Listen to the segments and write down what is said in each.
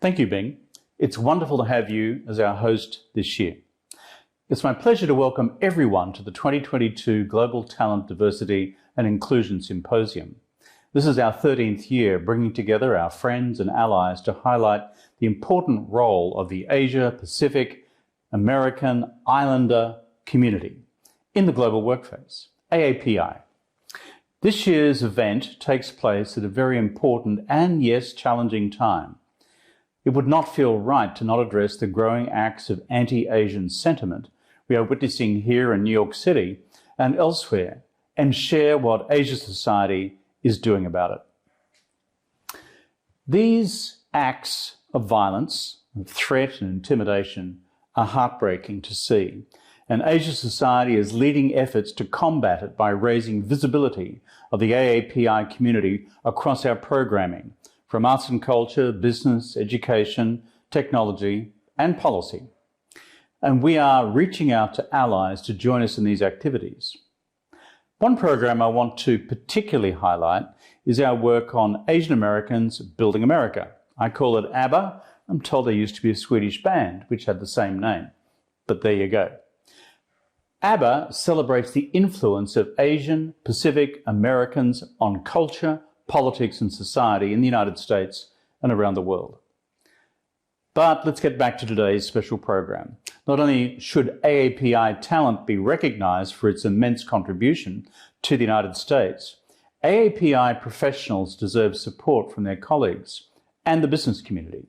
Thank you, Bing. It's wonderful to have you as our host this year. It's my pleasure to welcome everyone to the 2022 Global Talent, Diversity and Inclusion Symposium. This is our 13th year bringing together our friends and allies to highlight the important role of the Asia, Pacific, American, Islander community in the global workplace, AAPI. This year's event takes place at a very important and, yes, challenging time. It would not feel right to not address the growing acts of anti-Asian sentiment we are witnessing here in New York City and elsewhere, and share what Asia society is doing about it. These acts of violence, of threat and intimidation are heartbreaking to see, and Asia society is leading efforts to combat it by raising visibility of the AAPI community across our programming, from arts and culture, business, education, technology, and policy. And we are reaching out to allies to join us in these activities. One program I want to particularly highlight is our work on Asian Americans building America. I call it ABBA. I'm told there used to be a Swedish band which had the same name, but there you go. ABBA celebrates the influence of Asian Pacific Americans on culture, politics and society in the United States and around the world. But let's get back to today's special program. Not only should AAPI talent be recognized for its immense contribution to the United States, AAPI professionals deserve support from their colleagues and the business community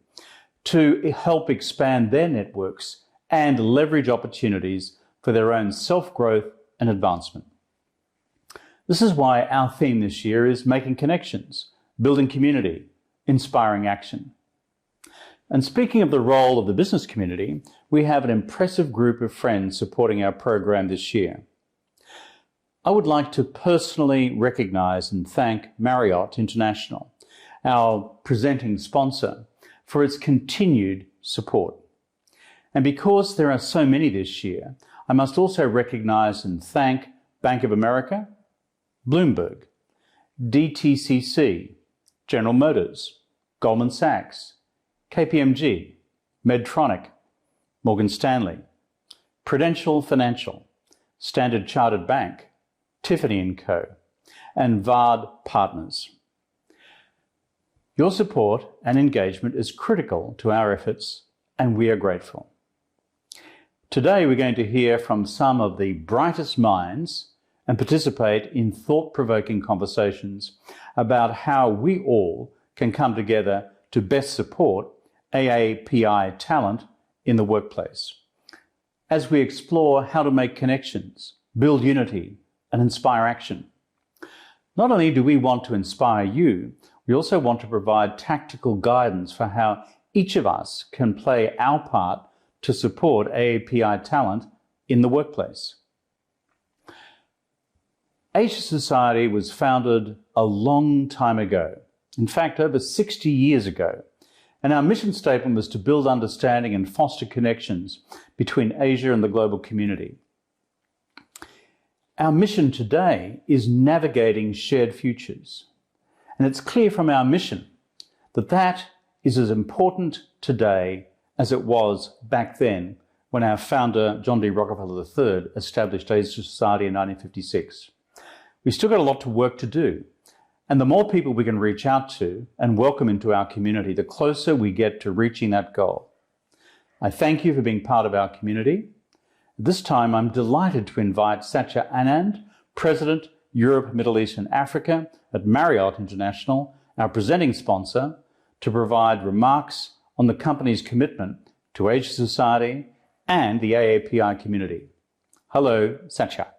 to help expand their networks and leverage opportunities for their own self-growth and advancement. This is why our theme this year is making connections, building community, inspiring action. And speaking of the role of the business community, we have an impressive group of friends supporting our program this year. I would like to personally recognize and thank Marriott International, our presenting sponsor, for its continued support. And because there are so many this year, I must also recognize and thank Bank of America, Bloomberg, DTCC, General Motors, Goldman Sachs, KPMG, Medtronic, Morgan Stanley, Prudential Financial, Standard Chartered Bank, Tiffany & Co, and Vard Partners. Your support and engagement is critical to our efforts, and we are grateful. Today we're going to hear from some of the brightest minds and participate in thought-provoking conversations about how we all can come together to best support AAPI talent in the workplace, as we explore how to make connections, build unity, and inspire action. Not only do we want to inspire you, we also want to provide tactical guidance for how each of us can play our part to support AAPI talent in the workplace. Asia Society was founded a long time ago, in fact over 60 years ago, and our mission statement was to build understanding and foster connections between Asia and the global community. Our mission today is navigating shared futures, and it's clear from our mission that that is as important today as it was back then when our founder, John D. Rockefeller III, established Asia Society in 1956. We've still got a lot to work to do, and the more people we can reach out to and welcome into our community, the closer we get to reaching that goal. I thank you for being part of our community. This time, I'm delighted to invite Satya Anand, President, Europe, Middle East and Africa at Marriott International, our presenting sponsor, to provide remarks on the company's commitment to Asia Society and the AAPI community. Hello, Satya.